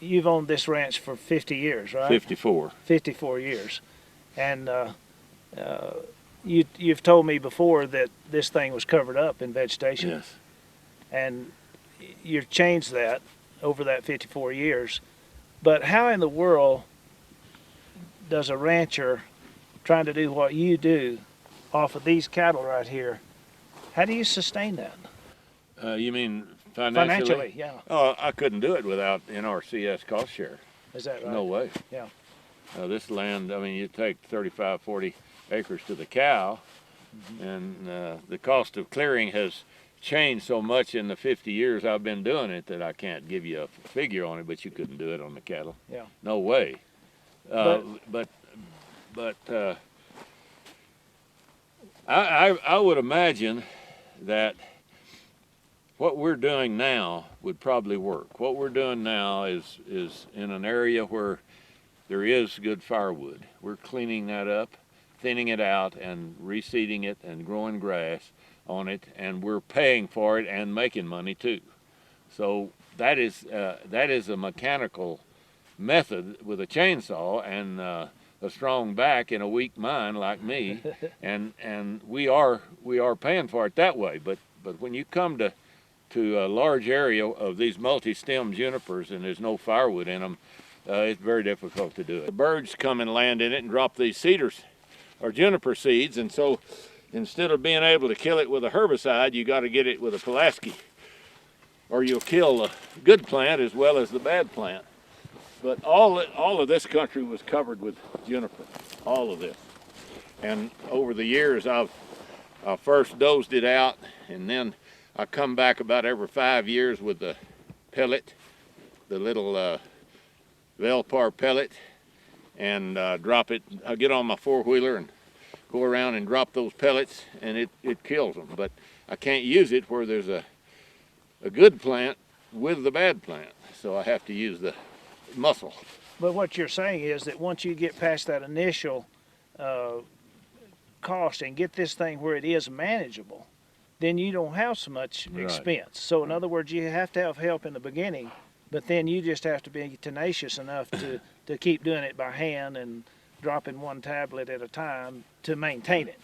you've owned this ranch for 50 years, right? 54. 54 years. And you've told me before that this thing was covered up in vegetation. Yes. And you've changed that over that 54 years. But how in the world does a rancher trying to do what you do off of these cattle right here, how do you sustain that? You mean Financially, yeah. Oh, I couldn't do it without NRCS cost share. Is that right? No way. Yeah. This land, I mean, you take 35, 40 acres to the cow, and the cost of clearing has changed so much in the 50 years I've been doing it that I can't give you a figure on it, but you couldn't do it on the cattle. Yeah. No way. But I would imagine that what we're doing now would probably work. What we're doing now is in an area where there is good firewood. We're cleaning that up, thinning it out, and reseeding it and growing grass on it, and we're paying for it and making money too. So that is a mechanical method with a chainsaw and a strong back and a weak mind like me, and we are paying for it that way. But when you come to a large area of these multi-stem junipers and there's no firewood in them, it's very difficult to do it. The birds come and land in it and drop these cedars or juniper seeds, and so instead of being able to kill it with a herbicide, you got to get it with a Pulaski, or you'll kill the good plant as well as the bad plant. But all of this country was covered with juniper, all of this. And over the years, I first dozed it out, and then I come back about every 5 years with the pellet, the little Velpar pellet, and drop it. I get on my four-wheeler and go around and drop those pellets, and it kills them. But I can't use it where there's a good plant with the bad plant, so I have to use the muscle. But what you're saying is that once you get past that initial cost and get this thing where it is manageable, then you don't have so much expense. So in other words, you have to have help in the beginning, but then you just have to be tenacious enough to keep doing it by hand and dropping one tablet at a time to maintain it.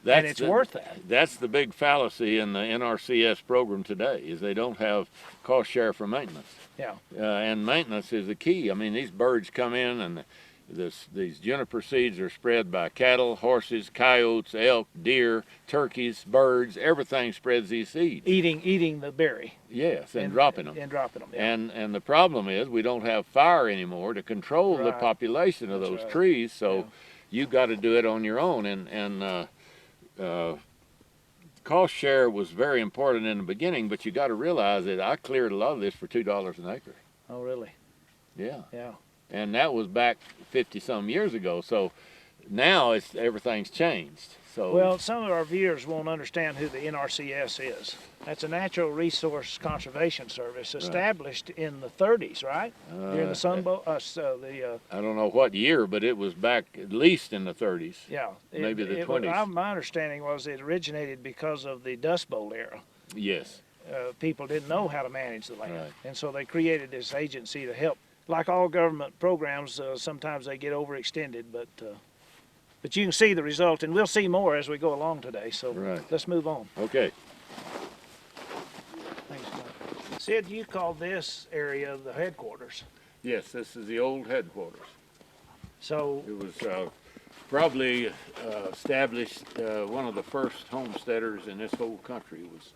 And it's worth that. That's the big fallacy in the NRCS program today, is they don't have cost share for maintenance. Yeah. And maintenance is the key. I mean, these birds come in, and these juniper seeds are spread by cattle, horses, coyotes, elk, deer, turkeys, birds. Everything spreads these seeds. Eating the berry. Yes, and dropping them. And dropping them. Yeah. And the problem is we don't have fire anymore to control the population of those trees. So you got to do it on your own. And cost share was very important in the beginning, but you got to realize that I cleared a lot of this for $2 an acre. Oh, really? Yeah. Yeah. And that was back 50-some years ago. So now everything's changed. So well, some of our viewers won't understand who the NRCS is. That's a Natural Resource Conservation Service established in the 30s, right? During the Sun Bowl. I don't know what year, but it was back at least in the 30s. Yeah, maybe the 20s. My understanding was it originated because of the Dust Bowl era. Yes. People didn't know how to manage the land, right. And so they created this agency to help. Like all government programs, sometimes they get overextended, but you can see the result, and we'll see more as we go along today. So let's move on. Okay. Thanks, Mike. Sid, you call this area the headquarters. Yes, this is the old headquarters. So it was probably established. One of the first homesteaders in this whole country was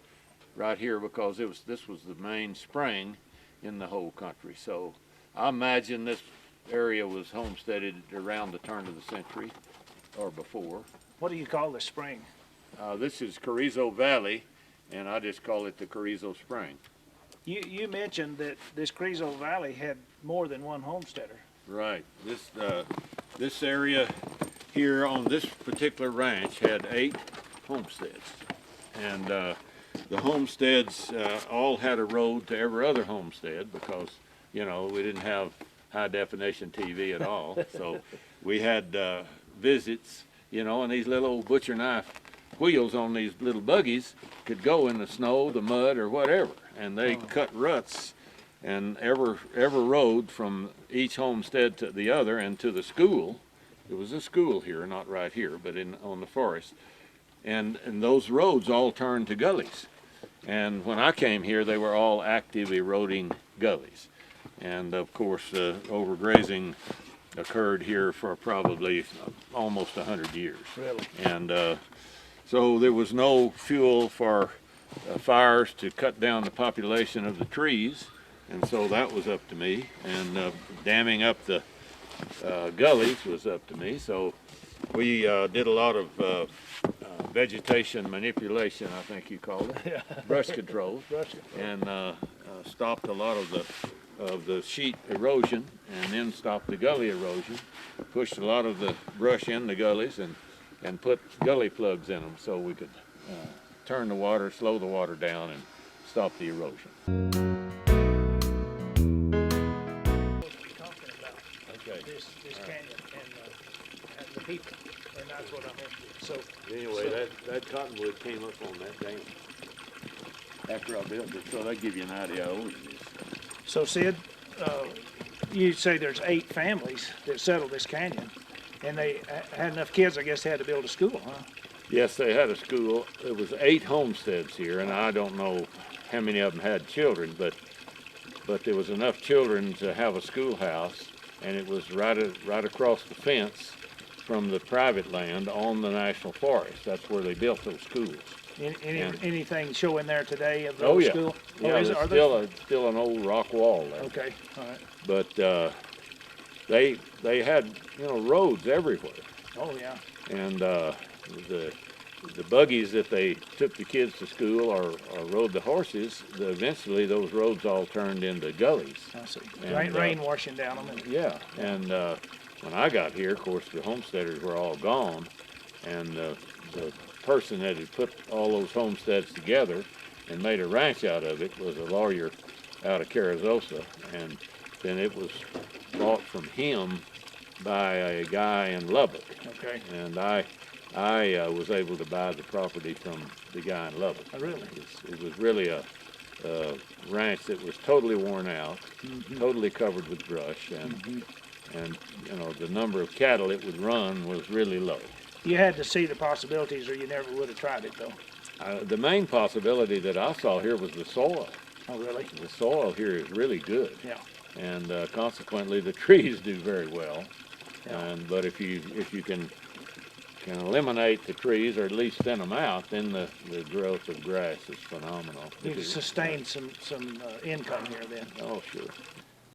right here, because this was the main spring in the whole country. So I imagine this area was homesteaded around the turn of the century or before. What do you call this spring? This is Carrizo Valley, and I just call it the Carrizo Spring. You mentioned that this Carrizo Valley had more than one homesteader. Right. This area here on this particular ranch had 8 homesteads, and the homesteads all had a road to every other homestead, because we didn't have high definition TV at all. So we had visits, and these little old butcher knife wheels on these little buggies could go in the snow, the mud, or whatever, and they cut ruts And every road from each homestead to the other and to the school, there was a school here, not right here, but on the forest, and those roads all turned to gullies. And when I came here, they were all active eroding gullies. And of course, overgrazing occurred here for probably almost 100 years. Really? And so there was no fuel for fires to cut down the population of the trees, and so that was up to me. And damming up the gullies was up to me. So we did a lot of vegetation manipulation, I think you called it, Yeah. brush control, and stopped a lot of the sheet erosion, and then stopped the gully erosion, pushed a lot of the brush in the gullies, and put gully plugs in them so we could turn the water, slow the water down, and stop the erosion. Okay. This canyon and the people, and that's what I'm interested in. So Anyway, that cottonwood came up on that dam after I built it, so that give you an idea how old it is. So Sid, you say there's 8 families that settled this canyon, and they had enough kids, I guess they had to build a school, huh? Yes, they had a school. There was 8 homesteads here, and I don't know how many of them had children, but there was enough children to have a schoolhouse, and it was right across the fence from the private land on the national forest. That's where they built those schools. Anything showing there today of the Oh yeah, school? yeah. Is it? There's Are there? still an old rock wall there. Okay, all right. But they had roads everywhere. Oh yeah. And the buggies that they took the kids to school or rode the horses, eventually those roads all turned into gullies. I see. And, Rain washing down them. Yeah, and when I got here, of course, the homesteaders were all gone, and the person that had put all those homesteads together and made a ranch out of it was a lawyer out of Carrizosa, and then it was bought from him by a guy in Lubbock. Okay. And I was able to buy the property from the guy in Lubbock. Oh, really? It was really a ranch that was totally worn out, totally covered with brush, and the number of cattle it would run was really low. You had to see the possibilities, or you never would have tried it, though. The main possibility that I saw here was the soil. Oh, really? The soil here is really good. Yeah. And consequently, the trees do very well. Yeah. But if you can eliminate the trees or at least thin them out, then the growth of grass is phenomenal. You sustained some income here then. Oh, sure.